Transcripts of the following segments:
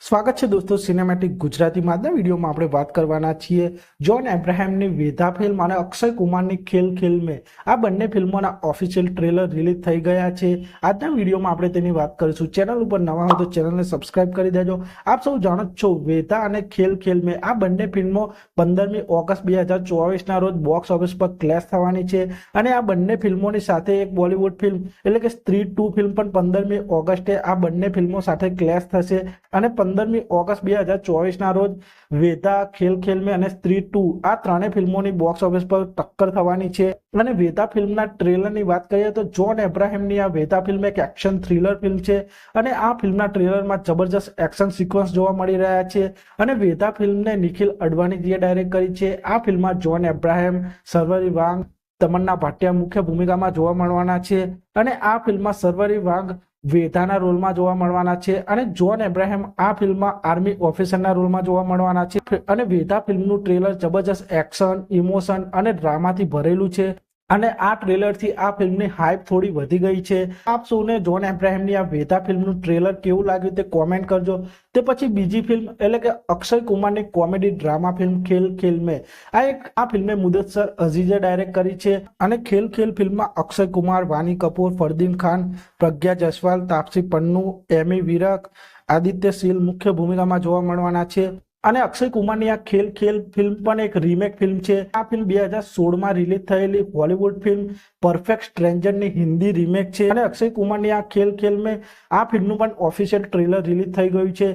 સ્વાગત છે દોસ્તો સિનેમેટિક ગુજરાતીમાં આજના વિડીયોમાં આપણે વાત કરવાના છીએ જોન અબ્રાહમની વેધા ફિલ્મ અને અક્ષય કુમારની ખેલ ખેલ મેં આ બંને ફિલ્મોના ઓફિશિયલ ટ્રેલર રિલીઝ થઈ ગયા છે। આજના વિડીયોમાં આપણે તેની વાત કરીશું। ચેનલ ઉપર નવા હો તો ચેનલને સબસ્ક્રાઇબ કરી દેજો। આપ સૌ જાણો છો વેધા અને ખેલ ખેલ મેં આ બંને ફિલ્મો 15મી ઓગસ્ટ 2024ના રોજ બોક્સ ઓફિસ પર ક્લેશ થવાની છે અને આ બંને ફિલ્મોની સાથે એક બોલિવૂડ ફિલ્મ એટલે કે સ્ત્રી 2 ફિલ્મ પણ 15મી ઓગસ્ટે આ બંને ફિલ્મો સાથે ક્લેશ થશે અને 15મી ઓગસ્ટ 2024ના રોજ વેધા ખેલ ખેલ મેં અને સ્ત્રી 2 આ ત્રણેય ફિલ્મોની બોક્સ ઓફિસ પર ટક્કર થવાની છે। અને વેધા ફિલ્મના ટ્રેલરની વાત કરીએ તો જોન અબ્રાહમની આ વેધા ફિલ્મ એક એક્શન થ્રિલર ફિલ્મ છે અને આ ફિલ્મના ટ્રેલરમાં જબરજસ્ત એક્શન સિક્વન્સ જોવા મળી રહ્યા છે અને વેધા ફિલ્મને નિખિલ અડવાણીજીએ ડાયરેક્ટ કરી છે। આ ફિલ્મમાં જોન અબ્રાહમ, સર્વરી વાંગ, તમન્ના ભાટિયા મુખ્ય ભૂમિકામાં જોવા મળવાના છે અને આ ફિલ્મમાં સર્વરી વાંગ વેધાના રોલમાં જોવા મળવાના છે અને જોન અબ્રાહમ આ ફિલ્મમાં આર્મી ઓફિસરના રોલમાં જોવા મળવાના છે અને વેધા ફિલ્મનું ટ્રેલર જબરજસ્ત એક્શન, ઇમોશન અને ડ્રામાથી ભરેલું છે અને આ ટ્રેલરથી આ ફિલ્મની હાઇપ થોડી વધી ગઈ છે। આપ સૌને જોન અબ્રાહમની આ વેધા ફિલ્મનું ટ્રેલર કેવું લાગ્યું તે કોમેન્ટ કરજો। તે પછી બીજી ફિલ્મ એટલે કે અક્ષય કુમારની કોમેડી ડ્રામા ફિલ્મ ખેલ ખેલ મેં આ ફિલ્મે મુદસ્સર અઝીઝે ડાયરેક્ટ કરી છે અને ખેલ ખેલ ફિલ્મમાં અક્ષય કુમાર, વાની કપૂર, ફરદીન ખાન, પ્રજ્ઞા જયસ્વાલ, તાપસી પન્નુ, એમી વિરક, આદિત્ય શીલ મુખ્ય ભૂમિકામાં જોવા મળવાના છે અને અક્ષય કુમારની આ ખેલ ખેલ ફિલ્મ પણ એક રીમેક ફિલ્મ છે। આ ફિલ્મ 2016માં રિલીઝ થયેલી હોલિવૂડ ફિલ્મ પરફેક્ટ સ્ટ્રેન્જરની હિન્દી રીમેક છે અને અક્ષય કુમારની આ ખેલ ખેલ મેં આ ફિલ્મનું પણ ઓફિશિયલ ટ્રેલર રિલીઝ થઈ ગયું છે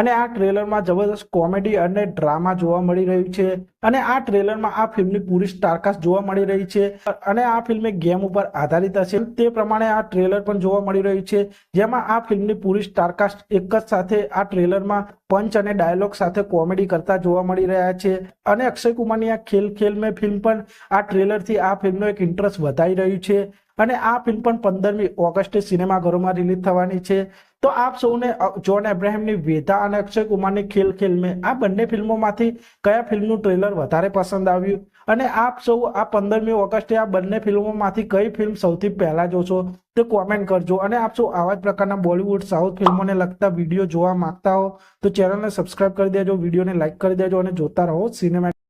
અને આ ટ્રેલરમાં જબરદસ્ત કોમેડી અને ડ્રામા જોવા મળી રહ્યું છે અને આ ટ્રેલરમાં આ ફિલ્મની પૂરી સ્ટારકાસ્ટ જોવા મળી રહી છે અને આ ફિલ્મ એક ગેમ ઉપર આધારિત હશે તે પ્રમાણે આ ટ્રેલર પણ જોવા મળી રહ્યું છે જેમાં આ ફિલ્મની પૂરી સ્ટારકાસ્ટ એક જ સાથે આ ટ્રેલરમાં પંચ અને ડાયલોગ સાથે કોમેડી કરતા જોવા મળી રહ્યા છે અને અક્ષય કુમારની આ ખેલ ખેલ મેં ફિલ્મ પણ આ ટ્રેલરથી આ ફિલ્મનો એક ઇન્ટરેસ્ટ વધારી રહ્યું છે અને આ ફિલ્મ પણ 15મી ઓગસ્ટે સિનેમાઘરોમાં રિલીઝ થવાની છે। તો આપ સૌને જોન અબ્રાહમની વેધા અને અક્ષય કુમારની ખેલ ખેલ મેં આ બંને ફિલ્મોમાંથી કયા ફિલ્મનું ટ્રેલર વધારે પસંદ આવ્યું અને આપ સૌ આ 15મી ઓગસ્ટે આ બંને ફિલ્મોમાંથી કઈ ફિલ્મ સૌથી પહેલા જોશો તે કોમેન્ટ કરજો અને આપ સૌ આવા જ પ્રકારના બોલિવૂડ સાઉથ ફિલ્મોને લગતા વિડીયો જોવા માંગતા હો તો ચેનલને સબસ્ક્રાઇબ કરી દેજો, વિડીયોને લાઇક કરી દેજો અને જોતા રહો સિનેમેટિક।